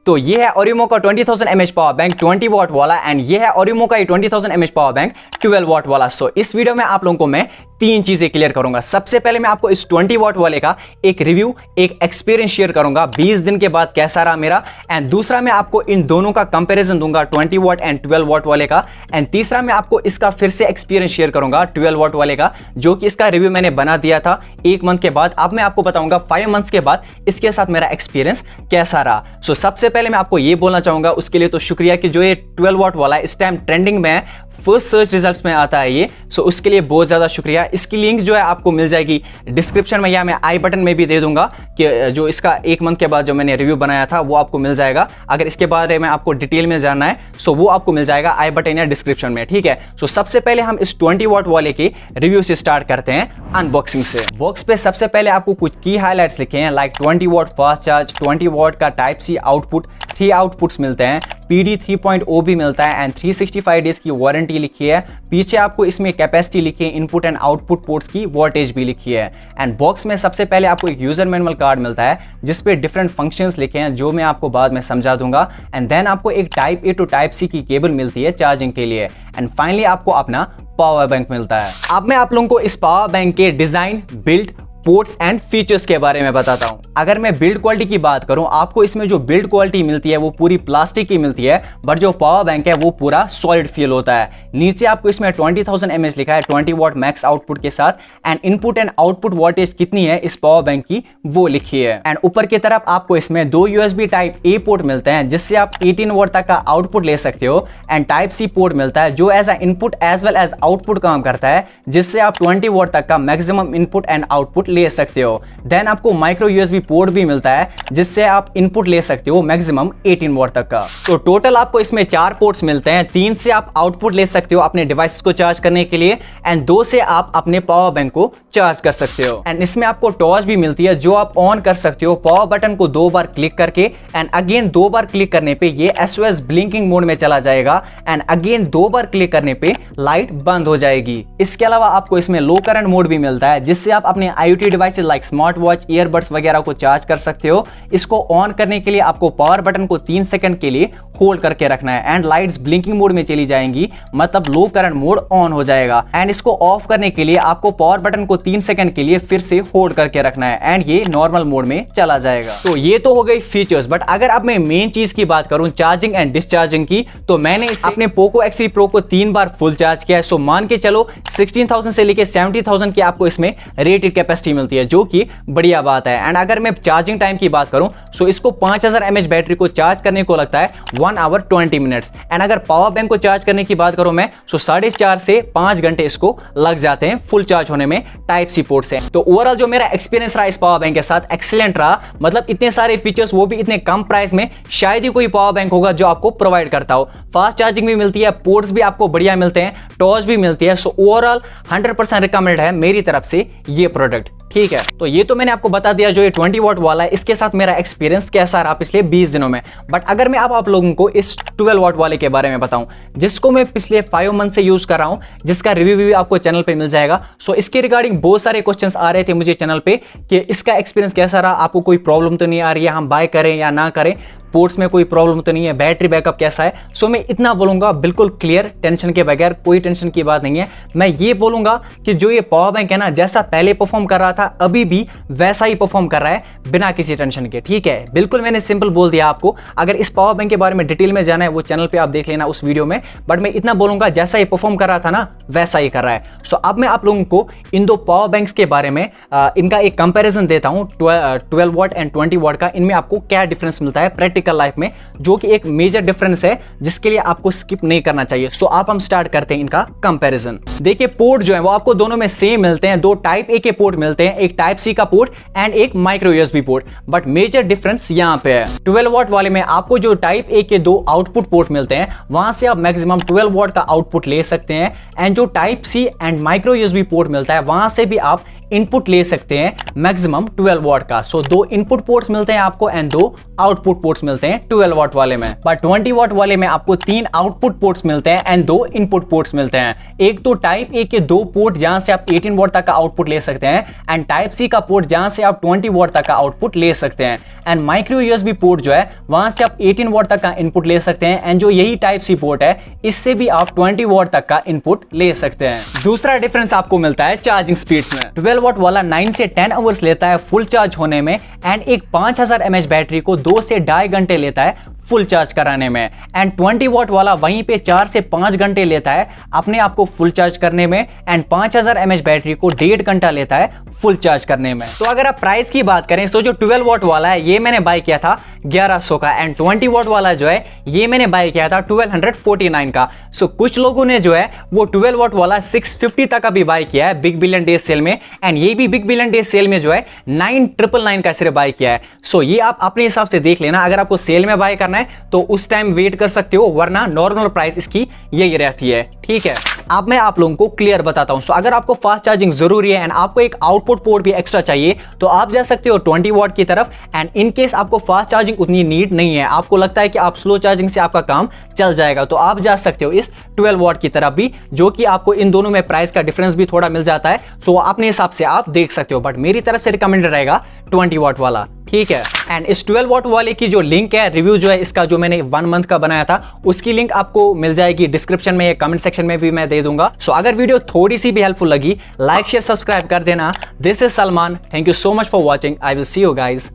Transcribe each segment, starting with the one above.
तो ये है Orimo का 20,000 mAh पावर बैंक 20 वॉट वाला एंड ये है Orimo का 20,000 mAh पावर बैंक 12 वॉट वाला। सो इस वीडियो में आप लोगों को मैं तीन चीजें क्लियर करूंगा। सबसे पहले मैं आपको इस 20 वॉट वाले का एक रिव्यू, एक एक्सपीरियंस शेयर करूंगा 20 दिन के बाद कैसा रहा मेरा, एंड दूसरा मैं आपको इन दोनों का कंपैरिजन दूंगा 20 वॉट एंड 12 वॉट वाले का, एंड तीसरा मैं आपको इसका फिर से एक्सपीरियंस शेयर करूंगा 12 वॉट वाले का, जो कि इसका रिव्यू मैंने बना दिया था 1 मंथ के बाद। अब मैं आपको बताऊंगा 5 मंथ्स के बाद इसके साथ मेरा एक्सपीरियंस कैसा रहा। सो सबसे पहले मैं आपको ये बोलना चाहूंगा, उसके लिए तो शुक्रिया कि जो ये 12 वॉट वाला इस टाइम ट्रेंडिंग में है, फर्स्ट सर्च रिजल्ट्स में आता है ये। सो उसके लिए बहुत ज़्यादा शुक्रिया। इसकी लिंक जो है आपको मिल जाएगी डिस्क्रिप्शन में या मैं आई बटन में भी दे दूंगा, कि जो इसका 1 मंथ के बाद जो मैंने रिव्यू बनाया था वो आपको मिल जाएगा। अगर इसके बारे में आपको डिटेल में जानना है सो वो आपको मिल जाएगा आई बटन या डिस्क्रिप्शन में, ठीक है। सो सबसे पहले हम इस 20 वॉट वाले के रिव्यू से स्टार्ट करते हैं अनबॉक्सिंग से। बॉक्स पे सबसे पहले आपको कुछ की हाईलाइट्स लिखे हैं, like 20 watt fast charge, 20 what का टाइप सी आउटपुट, 3 आउटपुट्स मिलते हैं, PD 3.0 भी मिलता है एंड 365 डेज की वारंटी लिखी है। पीछे आपको इसमें कैपेसिटी लिखी है, इनपुट एंड आउटपुट पोर्ट्स की वोल्टेज भी लिखी है। एंड बॉक्स में सबसे पहले आपको एक यूजर मैनुअल कार्ड मिलता है जिसपे डिफरेंट फंक्शंस लिखे हैं, जो मैं आपको बाद में समझा दूंगा। एंड देन आपको एक type A to type C की केबल मिलती है चार्जिंग के लिए। एंड फाइनली आपको अपना पावर बैंक मिलता है। अब मैं आप लोगों को इस पावर बैंक के design, build, ports and features के बारे में बताता हूं। अगर मैं बिल्ड क्वालिटी की बात करूं, आपको इसमें जो बिल्ड क्वालिटी मिलती है वो पूरी प्लास्टिक की मिलती है, बट जो पावर बैंक है वो पूरा सॉलिड फील होता है। नीचे आपको इसमें 20,000 mAh लिखा है 20 वॉट मैक्स आउटपुट के साथ, and input and output voltage कितनी है इस पावर बैंक की वो लिखी है। एंड ऊपर की तरफ आपको इसमें 2 USB टाइप A पोर्ट मिलते हैं जिससे आप 18 वॉट तक का आउटपुट ले सकते हो, एंड टाइप C पोर्ट मिलता है जो as a input as well as output काम करता है, जिससे आप 20 वॉट तक का मैक्सिमम इनपुट एंड आउटपुट ले सकते हो। देन आपको माइक्रो USB पोर्ट भी मिलता है जिससे आप इनपुट ले सकते हो मैक्सिमम 18 वॉट तक का। तो टोटल आपको इसमें 4 पोर्ट्स मिलते हैं, 3 से आप आउटपुट ले सकते हो अपने डिवाइस को चार्ज करने के लिए, एंड 2 से आप अपने पावर बैंक को चार्ज कर सकते हो। एंड इसमें आपको टॉर्च भी मिलती है जो आप ऑन कर सकते हो पावर बटन को 2 बार क्लिक करके, एंड अगेन 2 बार क्लिक करने पे ये SOS ब्लिंकिंग मोड में चला जाएगा, एंड अगेन 2 बार क्लिक करने पे लाइट बंद हो जाएगी। इसके अलावा आपको इसमें लो करंट मोड भी मिलता है जिससे आप अपने IoT devices like smart watch, earbuds वगैरह को चार्ज कर सकते हो। इसको ऑन करने के लिए आपको पावर बटन को 3 सेकंड के लिए होल्ड करके रखना है, एंड लाइट्स ब्लिंकिंग मोड में चली जाएंगी, मतलब लो करंट मोड ऑन हो जाएगा। एंड इसको ऑफ करने के लिए आपको पावर बटन को 3 सेकंड के लिए फिर से होल्ड करके रखना है, एंड ये नॉर्मल मोड में चला जाएगा। तो ये तो हो गई फीचर्स, बट अगर अब मैं मेन चीज की बात करूं चार्जिंग एंड डिस्चार्जिंग की, तो मैंने अपने पोको X3 Pro को 3 बार फुल चार्ज किया है। सो मान के चलो 16,000 से लेके 70,000 की आपको इसमें रेटेड कैपेसिटी मिलती है, जो कि बढ़िया बात है। एंड अगर मैं चार्जिंग टाइम की बात करूं सो इसको 5000 mAh बैटरी को चार्ज करने को लगता है 1 आवर 20 मिनट्स। एंड अगर पावर बैंक को चार्ज करने की बात करूं मैं सो 4.5 से 5 घंटे इसको लग जाते हैं फुल चार्ज होने में टाइप C पोर्ट से। तो ओवरऑल जो मेरा एक्सपीरियंस रहा इस पावर बैंक के साथ एक्सीलेंट रहा, मतलब इतने सारे फीचर्स वो भी इतने कम प्राइस में शायद ही कोई पावर बैंक होगा जो आपको प्रोवाइड करता हो। फास्ट चार्जिंग भी मिलती है, पोर्ट्स भी आपको बढ़िया मिलते हैं, टॉर्च भी मिलती है। सो ओवरऑल 100% रिकमेंड है मेरी तरफ से ये प्रोडक्ट, ठीक है। तो ये तो मैंने आपको बता दिया जो ये 20 वॉट वाला है इसके साथ मेरा एक्सपीरियंस कैसा रहा पिछले 20 दिनों में। बट अगर मैं आप लोगों को इस 12 वॉट वाले के बारे में बताऊं जिसको मैं पिछले 5 मंथ से यूज कर रहा हूं, जिसका रिव्यू भी आपको चैनल पे मिल जाएगा। सो इसके रिगार्डिंग बहुत सारे क्वेश्चंस आ रहे थे मुझे चैनल पे कि इसका एक्सपीरियंस कैसा रहा, आपको कोई प्रॉब्लम तो नहीं आ रही है, हम बाय करें या ना करें, पोर्ट्स में कोई प्रॉब्लम तो नहीं है, बैटरी बैकअप कैसा है। सो मैं इतना बोलूंगा बिल्कुल क्लियर, टेंशन के बगैर, कोई टेंशन की बात नहीं है। मैं ये बोलूंगा कि जो ये पावर बैंक है ना, जैसा पहले परफॉर्म कर रहा था अभी भी वैसा ही परफॉर्म कर रहा है बिना किसी टेंशन के, ठीक है। बिल्कुल मैंने सिंपल बोल दिया आपको। अगर इस पावर बैंक के बारे में डिटेल में जाना है वो चैनल पे आप देख लेना उस वीडियो में, बट मैं इतना बोलूंगा जैसा ही परफॉर्म कर रहा था ना वैसा ही कर रहा है। सो अब मैं आप लोगों को इन 2 पावर बैंक्स के बारे में इनका एक कंपेरिजन देता हूं 12 वॉट एंड 20 वॉट का। इनमें आपको क्या डिफरेंस मिलता है प्रैक्टिकल लाइफ में, जो कि एक मेजर डिफरेंस है जिसके लिए आपको स्किप नहीं करना चाहिए। सो आप हम स्टार्ट करते हैं इनका कंपैरिजन। देखिए पोर्ट जो है वो आपको दोनों में सेम मिलते हैं, 2 टाइप A के पोर्ट मिलते हैं, एक टाइप C का पोर्ट एंड एक micro USB port. But major difference यहां पे है 12 वॉट वाले में आपको जो टाइप A के 2 आउटपुट पोर्ट मिलते हैं वहां से आप मैक्सिमम 12 वॉट का आउटपुट ले सकते हैं, एंड जो type C and micro USB port मिलता है वहां से भी आप इनपुट ले सकते हैं मैक्सिमम 12 वॉट का। सो 2 इनपुट पोर्ट्स मिलते हैं आपको एंड 2 आउटपुट पोर्ट्स मिलते हैं। मिलते हैं 12 वॉट वाले में, पर 20 वॉट वाले में आपको 3 आउटपुट पोर्ट्स मिलते हैं एंड 2 इनपुट पोर्ट्स मिलते हैं। एक तो टाइप ए के 2 पोर्ट जहां से आप 18 वॉट तक का आउटपुट ले सकते हैं एंड टाइप सी का पोर्ट जहां से आप 20 वॉट तक का आउटपुट ले सकते हैं एंड माइक्रो यूएसबी पोर्ट जो है वहां से आप 18 वॉट तक का इनपुट ले सकते हैं एंड जो यही टाइप सी पोर्ट है इससे भी आप 20 वॉट तक का इनपुट ले सकते हैं। दूसरा डिफरेंस आपको मिलता है चार्जिंग स्पीड्स में। 12 वॉट वाला 9 से 10 आवर्स लेता है फुल चार्ज होने में एंड एक 5000 mAh बैटरी को 2 से 2.5 घंटे लेता है फुल चार्ज कराने में एंड 20 वॉट वाला वहीं पे 4 से 5 घंटे लेता है अपने आप को फुल चार्ज करने में एंड 5000 mAh बैटरी को 1.5 घंटा लेता है फुल चार्ज करने में। तो अगर आप प्राइस की बात करें तो जो 12 वॉट वाला है ये मैंने बाय किया था 1100 का एंड 20 वॉट वाला जो है ये मैंने बाय किया था 1249 का। सो कुछ लोगों ने जो है वो 12 वॉट वाला 650 तक का भी बाय किया है बिग बिलियन डेज सेल में एंड ये भी बिग बिलियन डेज सेल में जो है 9999 का सिर्फ बाय किया है। सो ये आप अपने हिसाब से देख लेना, अगर आपको सेल में बाय करना है तो उस टाइम वेट कर सकते हो, वरना नॉर्मल प्राइस इसकी यही रहती है। ठीक है, अब मैं आप लोगों को क्लियर बताता हूं। सो अगर आपको फास्ट चार्जिंग जरूरी है एंड आपको एक आउटपुट पोर्ट भी एक्स्ट्रा चाहिए तो आप जा सकते हो 20 वॉट की तरफ एंड इन केस आपको फास्ट चार्जिंग उतनी नीड नहीं है, आपको लगता है कि आप स्लो चार्जिंग से आपका काम चल जाएगा, तो आप जा सकते हो इस 12 वॉट की तरफ भी, जो कि आपको इन दोनों में प्राइस का डिफरेंस भी थोड़ा मिल जाता है। सो अपने हिसाब से आप देख सकते हो, बट मेरी तरफ से रिकमेंडेड रहेगा 20 वॉट वाला। ठीक है, एंड इस 12 वॉट वाले की जो लिंक है, रिव्यू जो है इसका जो मैंने 1 मंथ का बनाया था उसकी लिंक आपको मिल जाएगी डिस्क्रिप्शन में या कमेंट सेक्शन में भी मैं दे दूंगा। सो अगर वीडियो थोड़ी सी भी हेल्पफुल लगी लाइक शेयर सब्सक्राइब कर देना। This is Salman, thank you so much for watching. I will see you guys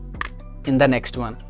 in the next one.